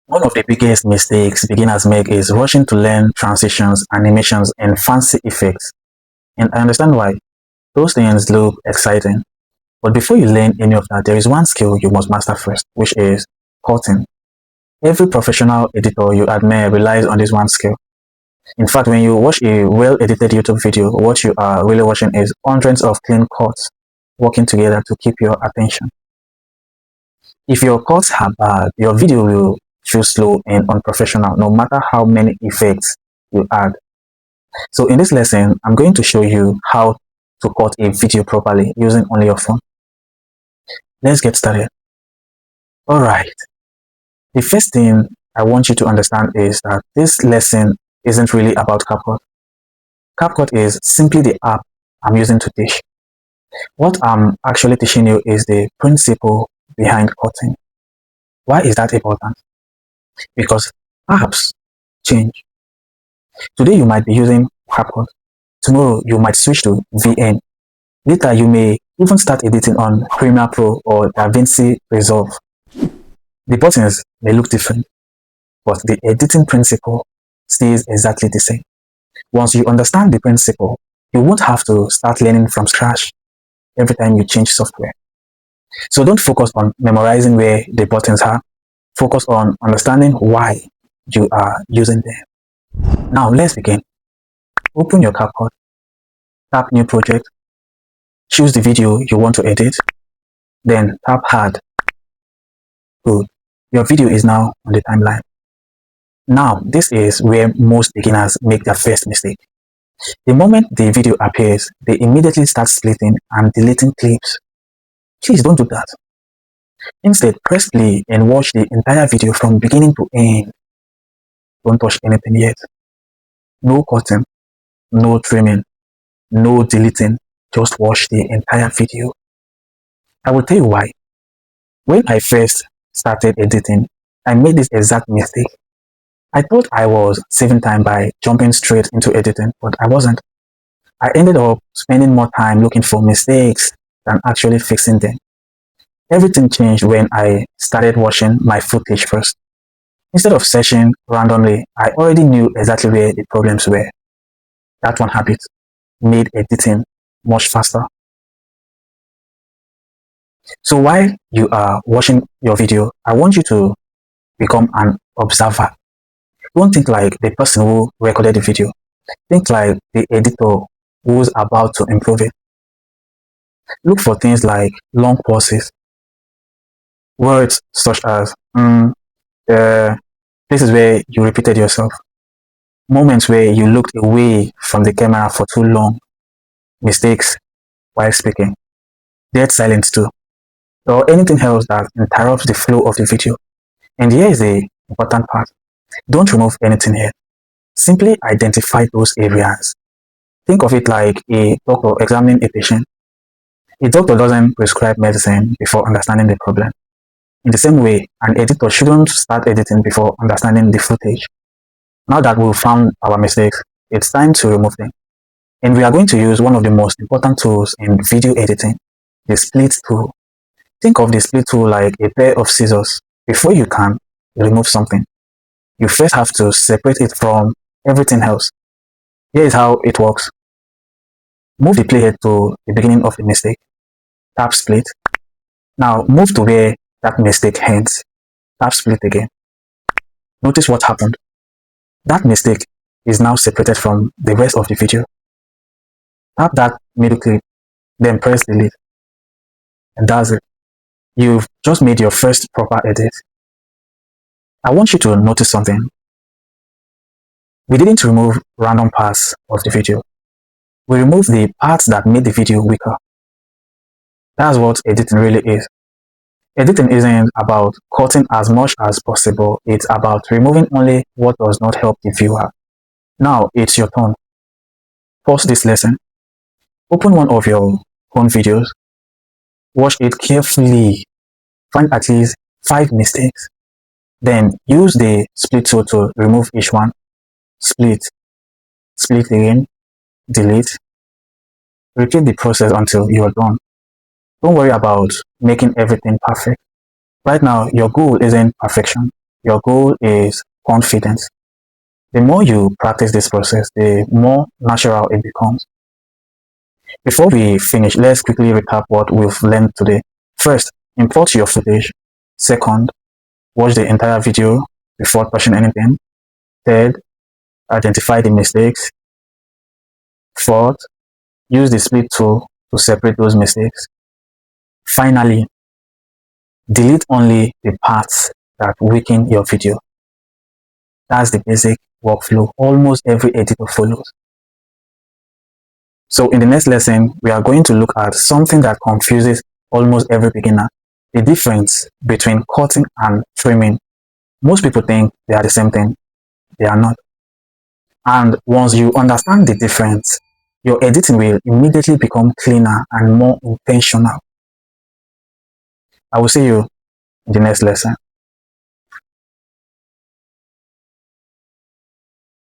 One of the biggest mistakes beginners make is rushing to learn transitions, animations, and fancy effects. And I understand why. Those things look exciting. But before you learn any of that, there is one skill you must master first, which is cutting. Every professional editor you admire relies on this one skill. In fact, when you watch a well-edited YouTube video, what you are really watching is hundreds of clean cuts working together to keep your attention. If your cuts are bad, your video will feel slow and unprofessional, no matter how many effects you add. So in this lesson, I'm going to show you how to cut a video properly using only your phone. Let's get started. Alright, the first thing I want you to understand is that this lesson isn't really about CapCut. CapCut is simply the app I'm using to teach. What I'm actually teaching you is the principle behind cutting. Why is that important? Because apps change. Today you might be using CapCut. Tomorrow you might switch to VN. Later you may even start editing on Premiere Pro or DaVinci Resolve. The buttons may look different, but the editing principle stays exactly the same. Once you understand the principle, you won't have to start learning from scratch every time you change software. So don't focus on memorizing where the buttons are. Focus on understanding why you are using them. Now let's begin. Open your CapCut, tap New Project, choose the video you want to edit, then tap Add. Good. Your video is now on the timeline. Now, this is where most beginners make their first mistake. The moment the video appears, they immediately start splitting and deleting clips. Please don't do that. Instead, press play and watch the entire video from beginning to end. Don't touch anything yet. No cutting, no trimming, no deleting. Just watch the entire video. I will tell you why. When I first started editing, I made this exact mistake. I thought I was saving time by jumping straight into editing, but I wasn't. I ended up spending more time looking for mistakes than actually fixing them. Everything changed when I started watching my footage first. Instead of searching randomly, I already knew exactly where the problems were. That one habit made editing much faster. So while you are watching your video, I want you to become an observer. Don't think like the person who recorded the video. Think like the editor who's about to improve it. Look for things like long pauses, words such as places where you repeated yourself, moments where you looked away from the camera for too long, mistakes while speaking, dead silence too, or anything else that interrupts the flow of the video. And here is the important part. Don't remove anything here. Simply identify those areas. Think of it like a doctor examining a patient. A doctor doesn't prescribe medicine before understanding the problem. In the same way, an editor shouldn't start editing before understanding the footage. Now that we've found our mistakes, it's time to remove them. And we are going to use one of the most important tools in video editing, the split tool. Think of the split tool like a pair of scissors. Before you can remove something, you first have to separate it from everything else. Here is how it works. Move the playhead to the beginning of the mistake. Tap split. Now move to where that mistake ends. Tap split again. Notice what happened. That mistake is now separated from the rest of the video. Tap that middle clip, then press delete. And that's it. You've just made your first proper edit. I want you to notice something. We didn't remove random parts of the video. We removed the parts that made the video weaker. That's what editing really is. Editing isn't about cutting as much as possible. It's about removing only what does not help the viewer. Now it's your turn. Pause this lesson. Open one of your own videos. Watch it carefully. Find at least 5 mistakes. Then use the split tool to remove each one. Split. Split again. Delete. Repeat the process until you are done. Don't worry about making everything perfect. Right now, your goal isn't perfection. Your goal is confidence. The more you practice this process, the more natural it becomes. Before we finish, let's quickly recap what we've learned today. First, import your footage. Second, watch the entire video before touching anything. Third, identify the mistakes. Fourth, use the split tool to separate those mistakes. Finally, delete only the parts that weaken your video. That's the basic workflow almost every editor follows. So in the next lesson, we are going to look at something that confuses almost every beginner, the difference between cutting and trimming. Most people think they are the same thing. They are not. And once you understand the difference, your editing will immediately become cleaner and more intentional. I will see you in the next lesson.